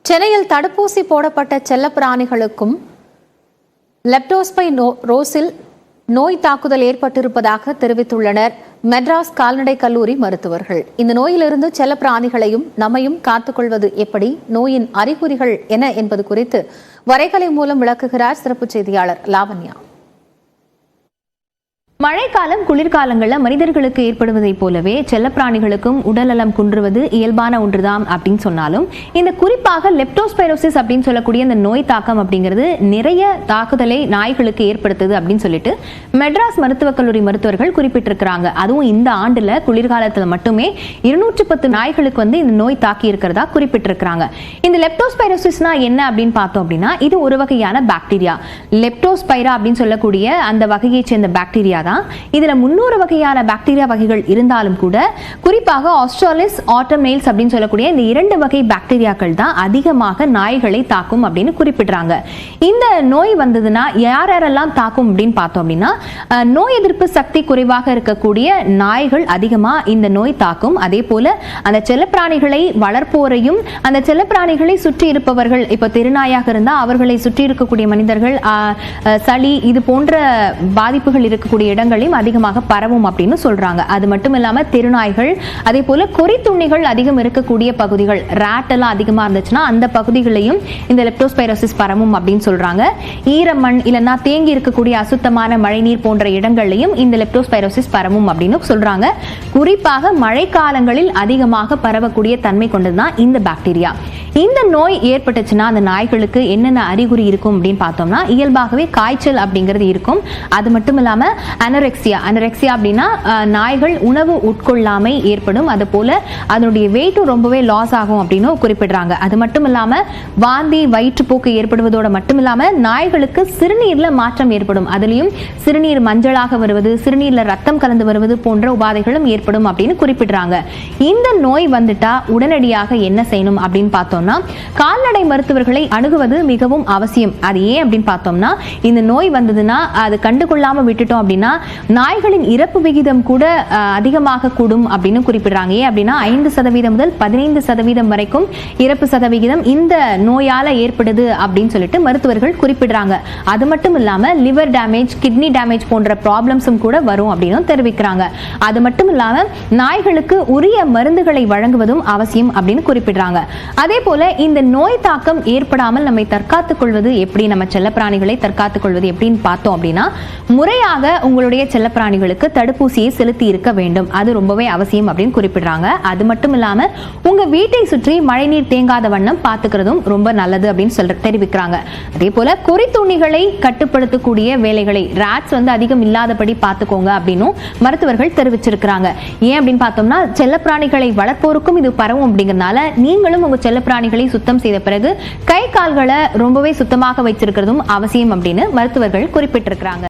சென்னையில் தடுப்பூசி போடப்பட்ட செல்லப்பிராணிகளுக்கும் லெப்டோஸ்பைரோசிஸ் நோய் தாக்குதல் ஏற்பட்டிருப்பதாக தெரிவித்துள்ளனர் மெட்ராஸ் கால்நடை கல்லூரி மருத்துவர்கள். இந்த நோயிலிருந்து செல்லப்பிராணிகளையும் நம்மையும் காத்துக்கொள்வது எப்படி, நோயின் அறிகுறிகள் என்ன என்பது குறித்து வரைகலை மூலம் விளக்குகிறார் சிறப்பு செய்தியாளர் லாவண்யா. மழைக்காலம் குளிர்காலங்களில் மனிதர்களுக்கு ஏற்படுவதைப் போலவே செல்லப்பிராணிகளுக்கும் உடல்நலம் குன்றுவது இயல்பான ஒன்றுதான் அப்படின்னு சொன்னாலும், இந்த குறிப்பாக லெப்டோஸ்பைரோசிஸ் அப்படின்னு சொல்லக்கூடிய இந்த நோய் தாக்கம் அப்படிங்கிறது நிறைய தாக்குதலை நாய்களுக்கு ஏற்படுத்துது அப்படின்னு சொல்லிட்டு மெட்ராஸ் மருத்துவக் கல்லூரி மருத்துவர்கள் குறிப்பிட்டிருக்கிறாங்க. அதுவும் இந்த ஆண்டுல குளிர்காலத்தில் மட்டுமே 210 நாய்களுக்கு இந்த நோய் தாக்கி இருக்கிறதா குறிப்பிட்டிருக்கிறாங்க. இந்த லெப்டோஸ்பைரோசிஸ்னா என்ன அப்படின்னு பார்த்தோம் அப்படின்னா, இது ஒரு வகையான பாக்டீரியா. லெப்டோஸ்பைரா அப்படின்னு சொல்லக்கூடிய அந்த வகையை சேர்ந்த பாக்டீரியா தான். இதுல 300 வகையான பாக்டீரியா வகைகள் இருந்தாலும் கூட குறிப்பாக ஆஸ்ட்ராலிஸ் ஆட்டோமெயில்ஸ் அப்படின்னு சொல்லக்கூடிய இந்த 2 வகை பாக்டீரியாக்கள் தான் அதிகமாக நாய்களை தாக்கும் அப்படின்னு குறிப்பிடுறாங்க. இந்த நோய் வந்ததுன்னா யாரெல்லாம் தாக்கும் அப்படின்னு பார்த்தோம் அப்படின்னா, நோய் எதிர்ப்பு சக்தி குறைவாக இருக்கக்கூடிய நாய்கள் அதிகமா இந்த நோய் தாக்கும். அதே போல அந்த செல்லப்பிராணிகளை வளர்ப்போரையும் அந்த செல்லப்பிராணிகளை சுற்றி இருப்பவர்கள், இப்போ தெருநாயாக இருந்தால் அவர்களை சுற்றி இருக்கக்கூடிய மனிதர்கள், சளி இது போன்ற பாதிப்புகள் இருக்கக்கூடிய இடங்களையும் அதிகமாக பரவும் அப்படின்னு சொல்றாங்க. அது மட்டும் இல்லாம தெருநாய்கள், அதே போல கொறித்துண்ணிகள் அதிகம் இருக்கக்கூடிய பகுதிகள், ராட் எல்லாம் அதிகமா இருந்துச்சுன்னா அந்த பகுதிகளையும் இந்த லெப்டோஸ்பைரோசிஸ் பரவும் அப்படின்னு சொல்றாங்க. ஈரமண் இல்லைன்னா தேங்கி இருக்கக்கூடிய அசுத்தமான மழைநீர் போன்ற இடங்களையும் இந்த லெப்டோஸ்பைரோசிஸ் பரவும் அப்படின்னு சொல்றாங்க. குறிப்பாக மழைக்காலங்களில் அதிகமாக பரவக்கூடிய தன்மை கொண்டதுதான் இந்த பாக்டீரியா. இந்த நோய் ஏற்பட்டுச்சுன்னா அந்த நாய்களுக்கு என்னென்ன அறிகுறி இருக்கும் அப்படின்னு பார்த்தோம்னா, இயல்பாகவே காய்ச்சல் அப்படிங்கிறது இருக்கும். அது மட்டும் இல்லாம அனரெக்சியா அப்படின்னா நாய்கள் உணவு உட்கொள்ளாமை ஏற்படும். அது போல அதனுடைய வெயிட்டும் ரொம்பவே லாஸ் ஆகும் அப்படின்னு குறிப்பிடுறாங்க. அது மட்டும் இல்லாம வாந்தி வயிற்றுப்போக்கு ஏற்படுவதோட மட்டும் இல்லாம நாய்களுக்கு சிறுநீர்ல மாற்றம் ஏற்படும். அதுலயும் சிறுநீர் மஞ்சளாக வருவது, சிறுநீர்ல ரத்தம் கலந்து வருவது போன்ற உபாதைகளும் ஏற்படும் அப்படின்னு குறிப்பிடுறாங்க. இந்த நோய் வந்துட்டா உடனடியாக என்ன செய்யணும் அப்படின்னு பார்த்தோம்னா, கால்நடை மருத்துவர்களை அணுகுவது மிகவும் அவசியம். அது ஏன் அப்படின்னு பார்த்தோம்னா, இந்த நோய் வந்ததுன்னா அது கண்டுகொள்ளாம விட்டுட்டோம் அப்படின்னா நாய்களின் இறப்பு விகிதம் கூட அதிகமாக கூடும் அப்படின்னு குறிப்பிடுறாங்க. ஏன் அப்படின்னா 5% முதல் 15% வரைக்கும் இறப்பு சதவிகிதம் இந்த நோயால ஏற்படுது அப்படின்னு சொல்லிட்டு மருத்துவர்கள் குறிப்பிடுறாங்க. அது மட்டும் இல்லாம லிவர் டேமேஜ், கிட்னி டேமேஜ் போன்ற ப்ராப்ளம்ஸும் கூட வரும் அப்படின்னு தெரிவிக்கிறாங்க. அது மட்டும் இல்லாம நாய்களுக்கு உரிய மருந்துகளை வழங்குவதும் அவசியம் அப்படின்னு குறிப்பிடுறாங்க. அதே போல இந்த நோய் தாக்கம் ஏற்படாமல் நம்மை தற்காத்துக் கொள்வது எப்படி, நம்ம செல்லப்பிராணிகளை தற்காத்துக் கொள்வது எப்படின்னு பார்த்தோம் அப்படின்னா, முறையாக உங்களுடைய செல்லப்பிராணிகளுக்கு தடுப்பூசியை செலுத்தி இருக்க வேண்டும். அது ரொம்பவே அவசியம் அப்படின்னு குறிப்பிடுறாங்க. அது மட்டும் இல்லாம உங்க வீட்டை சுற்றி மழைநீர் தேங்காத வண்ணம் பார்த்துக்கிறதும் ரொம்ப நல்லது அப்படின்னு தெரிவிக்கிறாங்க. அதே போல கொறித்துண்ணிகளை கட்டுப்படுத்தக்கூடிய வேலைகளை, ராட்ஸ் அதிகம் இல்லாதபடி பார்த்துக்கோங்க அப்படின்னு மருத்துவர்கள் தெரிவிச்சிருக்கிறாங்க. ஏன் அப்படின்னு பார்த்தோம்னா, செல்லப்பிராணிகளை வளர்ப்போருக்கும் இது பரவும் அப்படிங்கிறதுனால நீங்களும் உங்க செல்லப்பிராணிகளை சுத்தம் செய்த பிறகு கை கால்களை ரொம்பவே சுத்தமாக வச்சிருக்கிறதும் அவசியம் அப்படின்னு மருத்துவர்கள் குறிப்பிட்டிருக்கிறாங்க.